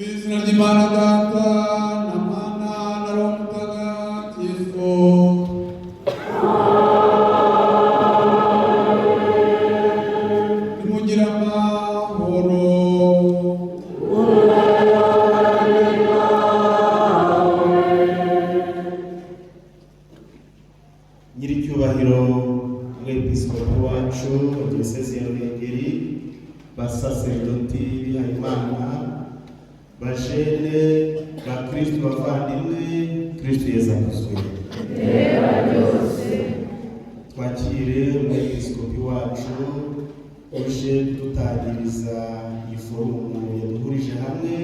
izina ry'Imana Data na Mwana na Roho Mutagatifu. Nimugire amahoro. Nyiricyubahiro umwepiskopi wacu wa diyosezi ya Ruhengeri, basaserdoti b'Imana, bajene ba Kristo bavandimwe, Kristo Yesu akuzwe. Twakire umwepiskopi wacu uje kudutangiriza iforumu yaduhurije hamwe,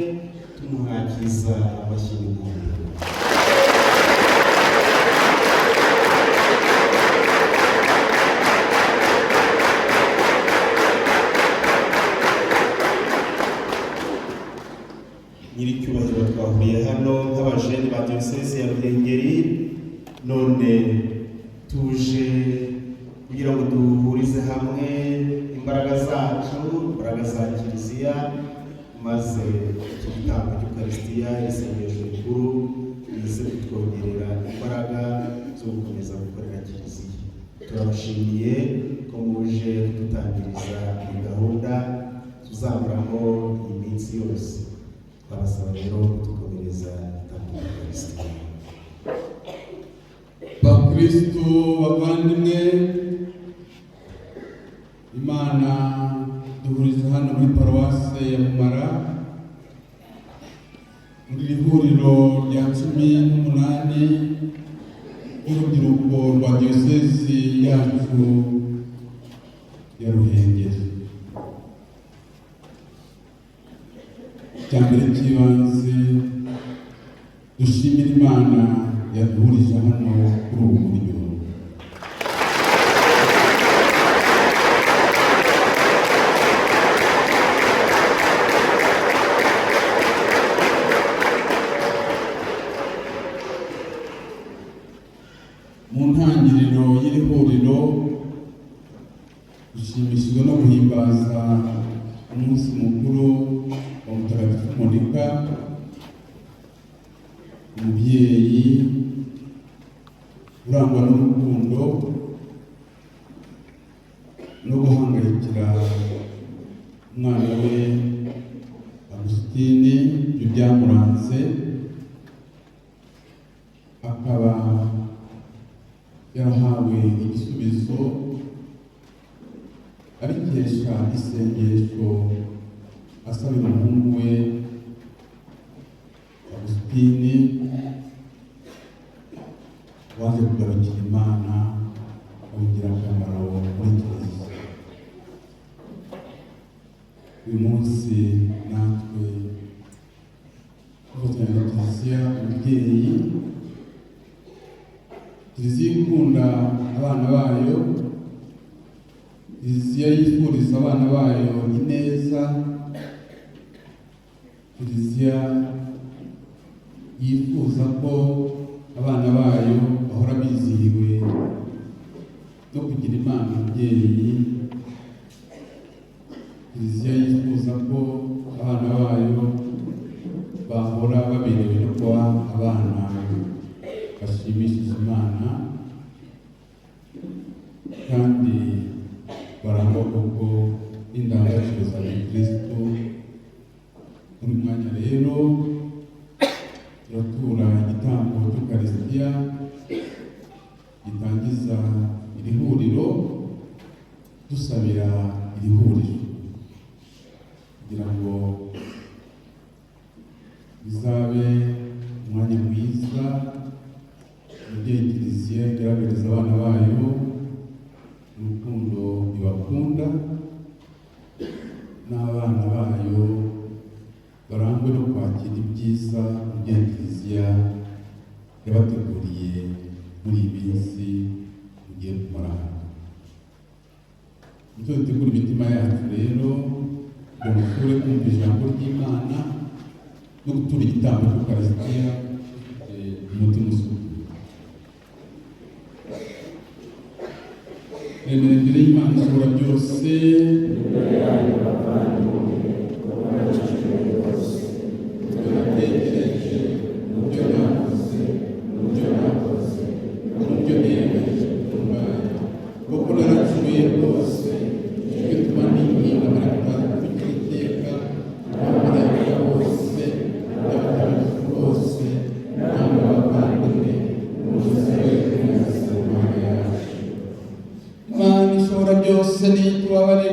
tumuhakiza abashyingura. Nyiricyubahiro twahuriye hano nk'abajene ba diyosezi ya Ruhengeri, none tuje kugira ngo duhurize hamwe imbaraga zacu, imbaraga za Kiliziya, maze iki gitambo cy'Ukaristiya, isengesho rikuru rize kutwongerera imbaraga zo gukomeza gukorera Kiliziya. Turabashimiye ko muje kudutangiriza iyi gahunda tuzamuramo iyi minsi yose. Twabasaba rero kudukomereza igitambo cy'Ukaristiya. Bakristo bavandimwe, Imana duhuriza hano muri paruwase ya Mumara, muri iri huriro rya 18 y'urubyiruko rwa diyosezi yacu ya Ruhengeri. Icyambere cy'ibanze, dushimira Imana yaduhurije hano kuri ubu buryo. Mu ntangiriro y'iri huriro, dushimishijwe no guhimbaza umunsi mukuru wa Mutagatifu Monika, umubyeyi urangwa n'urukundo no guhangayikira umwana we Agusitini. Ibyo byamuranze, akaba yarahawe igisubizo abikesha isengesho asabira umuhungu we Agusitini waje kugarukira Imana kugira akamaro muri Kiliziya. Uyu munsi natwe dufatanya na Kiliziya, umubyeyi Kiliziya ikunda abana bayo, Kiliziya yifuriza abana bayo ineza, Kiliziya yifuza ko abana bayo bahora bizihiwe no kugira Imana umubyeyi. Kiliziya yifuza ko abana bayo bahora baberewe no kuba abana bashimishije Imana kandi barangwa koko n'indangagaciro za Kristo. Muri mwanya rero turatura igitambo cy'Ukaristiya gitangiza iri huriro, dusabira iri huriro kugira ngo bizabe umwanya mwiza umubyeyi Kiliziya igaragariza abana bayo urukundo ibakunda, n'abana bayo barangwe no kwakira ibyiza umubyeyi Kiliziya yabateguriye muri iyi minsi mugiye kumara hano. Nicyo dutegura imitima yacu rero ngo musubire kumva ijambo ry'Imana no gutura igitambo cy'Ukaristiya umutima usukuye. Remera imbere y'Imana ishobora byose,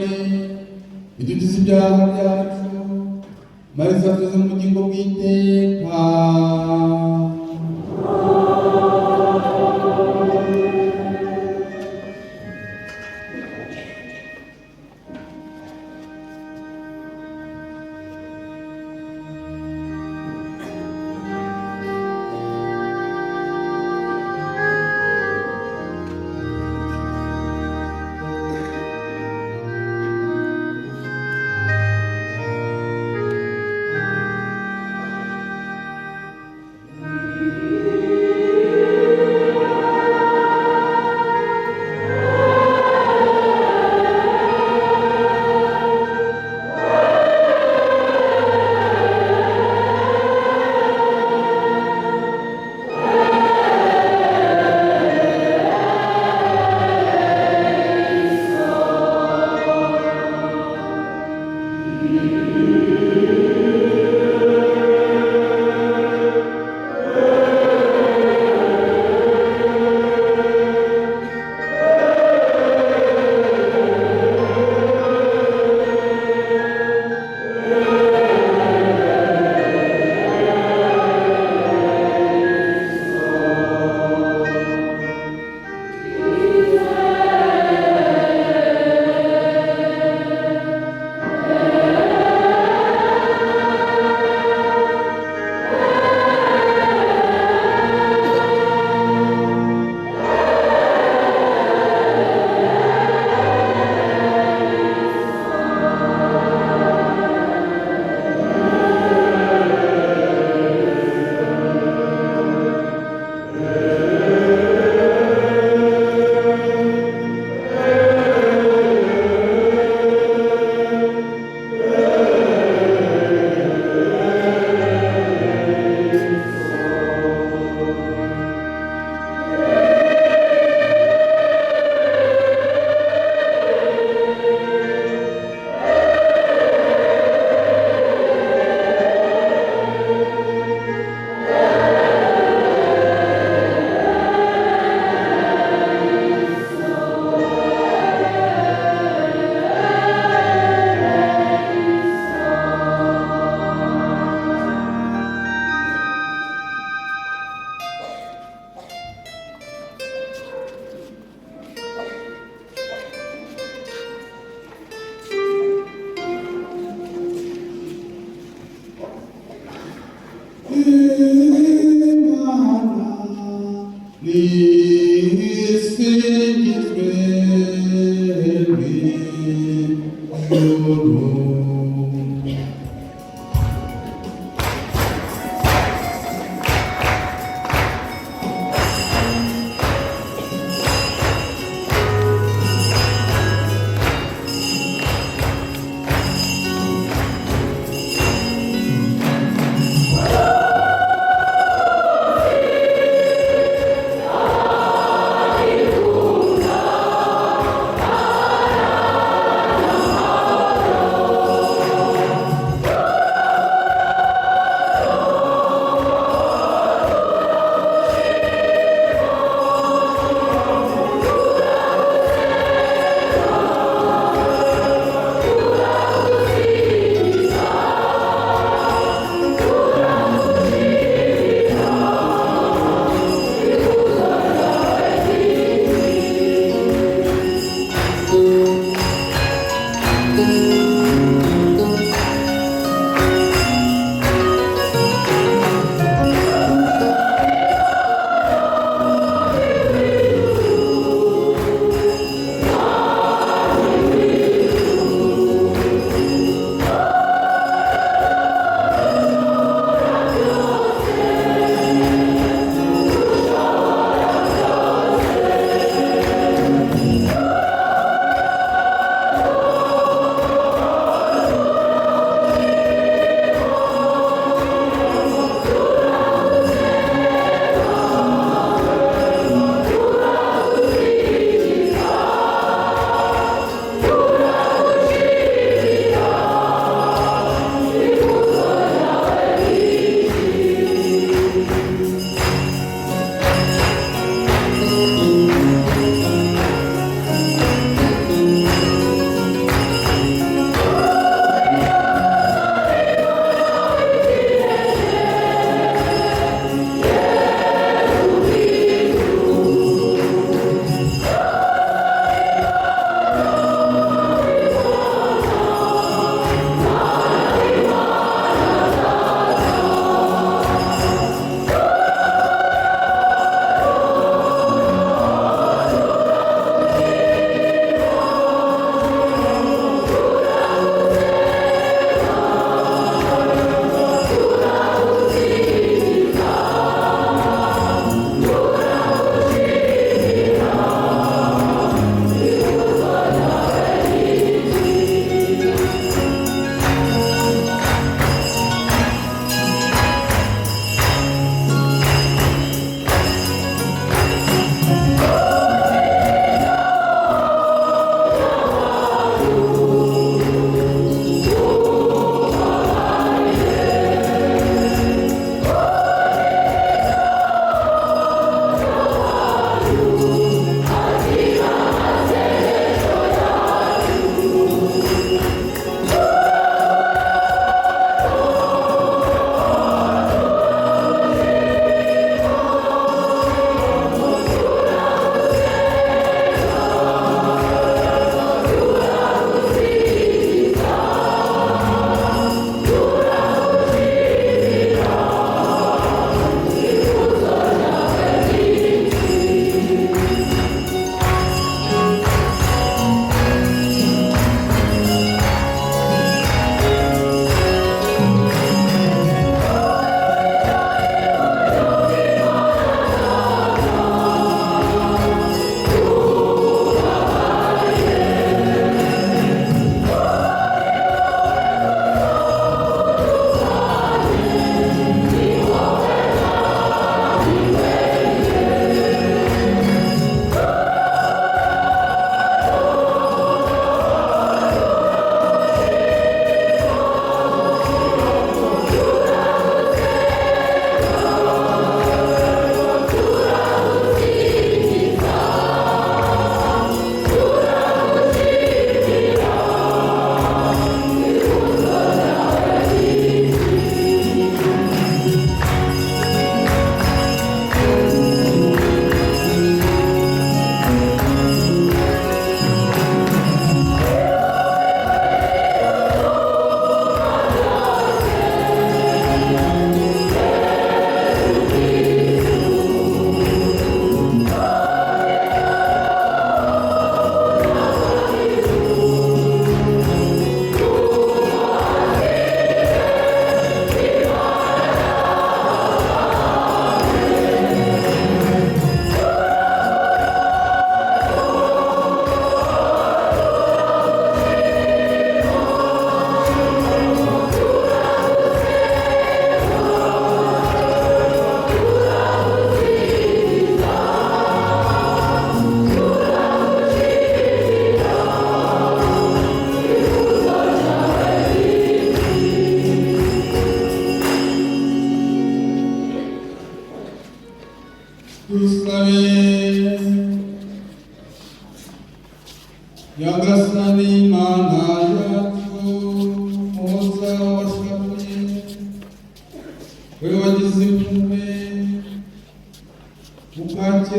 tubabarire idukize ibyaha byacu maze tugeze mu bugingo bw'iteka.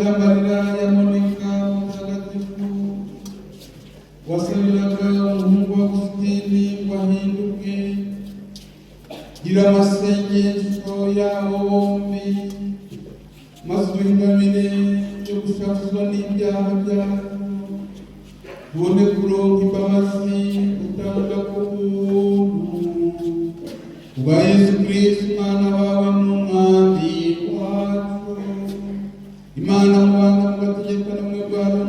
wahanagurira amarira ya Monika mutagatifu, wasabiraga umuhungu wa Agusitini ngo ahinduke, gira amasengesho yabo bombi, maze uburinganire yo gushakuzwa n'ibyaha byabo, tubone kuronka imbabazi utanga ku buntu bwa Yesu Kristo umwana wawe n'umwami wacu. Imana mubana mugategekana mwe bwana